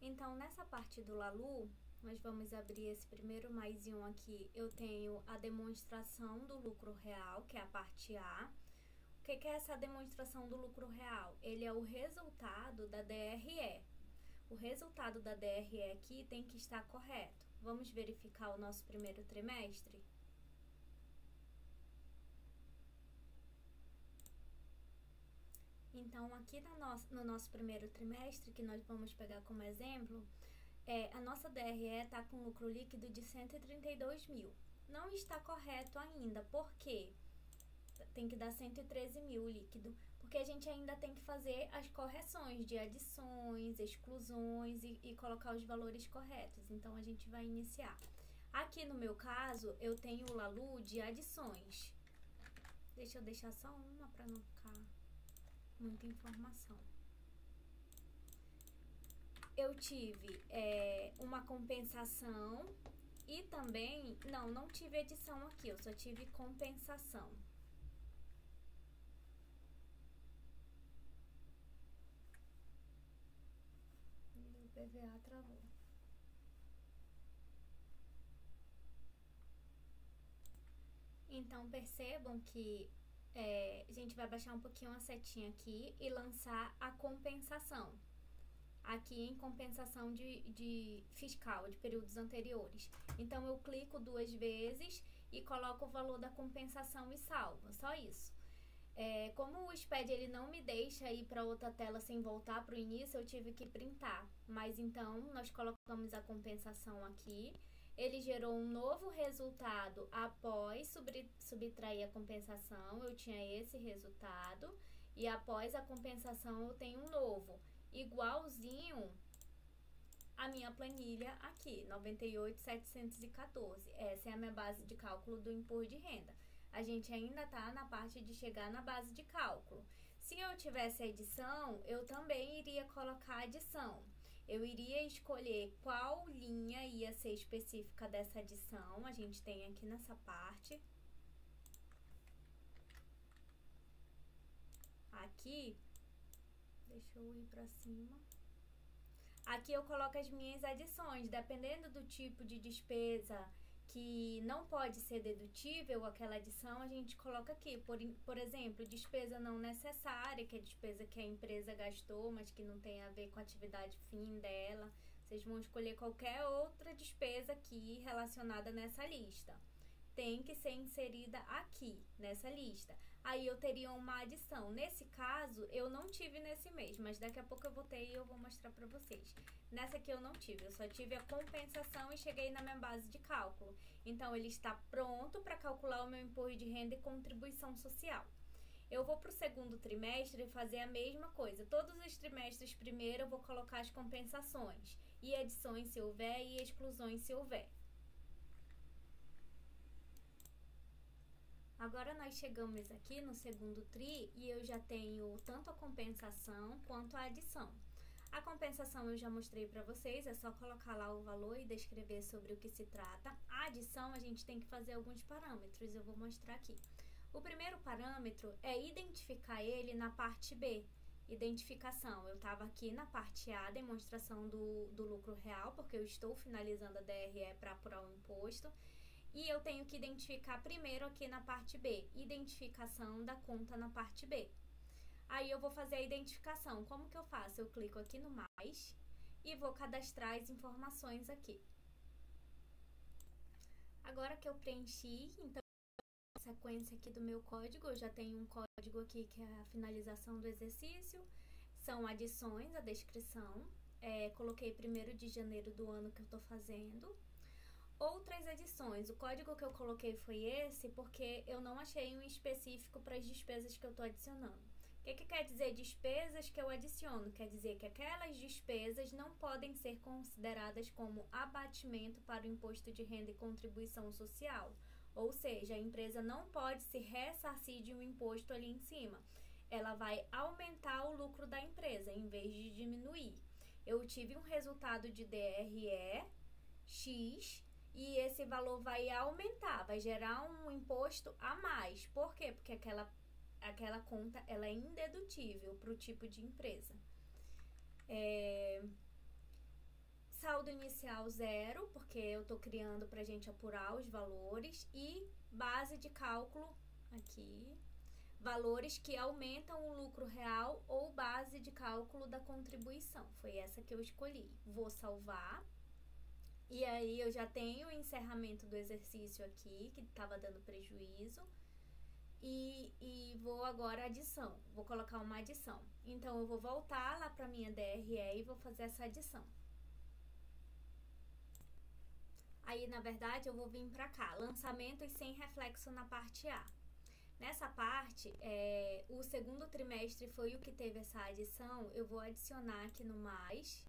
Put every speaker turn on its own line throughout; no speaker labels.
Então, nessa parte do Lalu, nós vamos abrir esse primeiro mais um aqui. Eu tenho a demonstração do lucro real, que é a parte A. O que é essa demonstração do lucro real? Ele é o resultado da DRE. O resultado da DRE aqui tem que estar correto. Vamos verificar o nosso primeiro trimestre? Então, aqui no nosso primeiro trimestre, que nós vamos pegar como exemplo, a nossa DRE está com lucro líquido de 132 mil. Não está correto ainda, por quê? Tem que dar 113 mil líquido, porque a gente ainda tem que fazer as correções de adições, exclusões e colocar os valores corretos. Então, a gente vai iniciar. Aqui no meu caso, eu tenho o Lalu de adições. Deixa eu deixar só uma para não ficar muita informação. Eu tive uma compensação e também, não tive edição aqui, eu só tive compensação. O PVA travou. Então, percebam que a gente vai baixar um pouquinho a setinha aqui e lançar a compensação. Aqui em compensação de fiscal, de períodos anteriores. Então, eu clico 2 vezes e coloco o valor da compensação e salvo, só isso. Como o SPED ele não me deixa ir para outra tela sem voltar para o início, eu tive que printar. Mas então, nós colocamos a compensação aqui. Ele gerou um novo resultado após subtrair a compensação. Eu tinha esse resultado. E após a compensação, eu tenho um novo, igualzinho a minha planilha aqui, 98.714. Essa é a minha base de cálculo do imposto de renda. A gente ainda tá na parte de chegar na base de cálculo. Se eu tivesse a edição, eu também iria colocar a adição. Eu iria escolher qual linha ia ser específica dessa adição. A gente tem aqui nessa parte. Aqui, deixa eu ir pra cima. Aqui eu coloco as minhas adições, dependendo do tipo de despesa que não pode ser dedutível, aquela adição a gente coloca aqui. Por exemplo, despesa não necessária, que é despesa que a empresa gastou, mas que não tem a ver com a atividade fim dela. Vocês vão escolher qualquer outra despesa aqui relacionada nessa lista. Tem que ser inserida aqui, nessa lista. Aí eu teria uma adição. Nesse caso, eu não tive nesse mês, mas daqui a pouco eu vou ter e eu vou mostrar pra vocês. Nessa aqui eu não tive, eu só tive a compensação e cheguei na minha base de cálculo. Então, ele está pronto para calcular o meu imposto de renda e contribuição social. Eu vou pro segundo trimestre fazer a mesma coisa. Todos os trimestres primeiro eu vou colocar as compensações. E adições se houver e exclusões se houver. Agora, nós chegamos aqui no segundo TRI e eu já tenho tanto a compensação quanto a adição. A compensação eu já mostrei para vocês, é só colocar lá o valor e descrever sobre o que se trata. A adição, a gente tem que fazer alguns parâmetros, eu vou mostrar aqui. O primeiro parâmetro é identificar ele na parte B. Identificação, eu estava aqui na parte A, demonstração do lucro real, porque eu estou finalizando a DRE para apurar o imposto. E eu tenho que identificar primeiro aqui na parte B, identificação da conta na parte B. Aí eu vou fazer a identificação. Como que eu faço? Eu clico aqui no mais e vou cadastrar as informações aqui. Agora que eu preenchi, então, a sequência aqui do meu código, eu já tenho um código aqui que é a finalização do exercício, são adições, a descrição, coloquei 1º de janeiro do ano que eu tô fazendo. Outras edições, o código que eu coloquei foi esse porque eu não achei um específico para as despesas que eu estou adicionando. O que quer dizer despesas que eu adiciono? Quer dizer que aquelas despesas não podem ser consideradas como abatimento para o imposto de renda e contribuição social. Ou seja, a empresa não pode se ressarcir de um imposto ali em cima. Ela vai aumentar o lucro da empresa em vez de diminuir. Eu tive um resultado de DRE X e esse valor vai aumentar, vai gerar um imposto a mais. Por quê? Porque aquela conta ela é indedutível para o tipo de empresa. saldo inicial 0, porque eu tô criando pra gente apurar os valores, e base de cálculo aqui, valores que aumentam o lucro real ou base de cálculo da contribuição. Foi essa que eu escolhi. Vou salvar. E aí eu já tenho o encerramento do exercício aqui, que estava dando prejuízo. E vou agora adição. Vou colocar uma adição. Então eu vou voltar lá para minha DRE e vou fazer essa adição. Aí, na verdade, eu vou vir para cá, lançamentos sem reflexo na parte A. Nessa parte, o segundo trimestre foi o que teve essa adição. Eu vou adicionar aqui no mais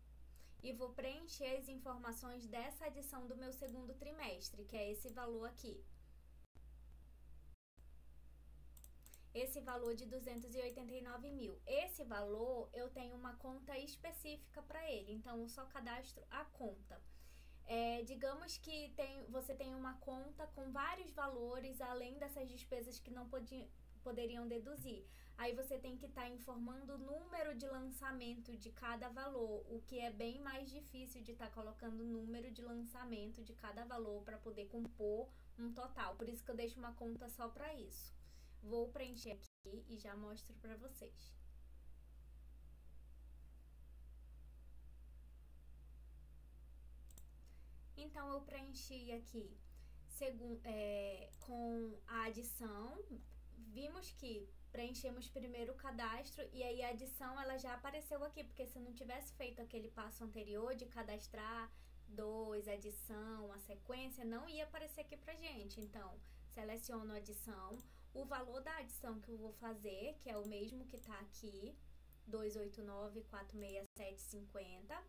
e vou preencher as informações dessa adição do meu segundo trimestre, que é esse valor aqui. Esse valor de 289 mil. Esse valor eu tenho uma conta específica para ele, então eu só cadastro a conta. Digamos que você tem uma conta com vários valores, além dessas despesas que não poderiam deduzir. Aí você tem que estar informando o número de lançamento de cada valor, o que é bem mais difícil de estar colocando o número de lançamento de cada valor para poder compor um total. Por isso que eu deixo uma conta só para isso. Vou preencher aqui e já mostro para vocês. Então, eu preenchi aqui com a adição. Vimos que preenchemos primeiro o cadastro e aí a adição ela já apareceu aqui, porque se eu não tivesse feito aquele passo anterior de cadastrar 2, adição, a sequência, não ia aparecer aqui pra gente. Então, seleciono a adição, o valor da adição que eu vou fazer, que é o mesmo que tá aqui, 289.467,50.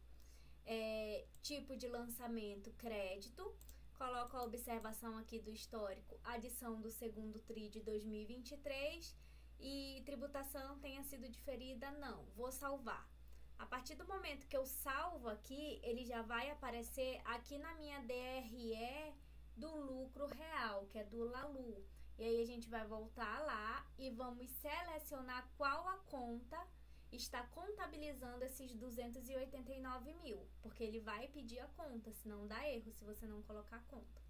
Tipo de lançamento, crédito. Coloco a observação aqui do histórico, adição do segundo TRI de 2023 e tributação tenha sido diferida, não. Vou salvar. A partir do momento que eu salvo aqui, ele já vai aparecer aqui na minha DRE do lucro real, que é do LALU. E aí a gente vai voltar lá e vamos selecionar qual a conta está contabilizando esses 289 mil, porque ele vai pedir a conta, senão dá erro se você não colocar a conta.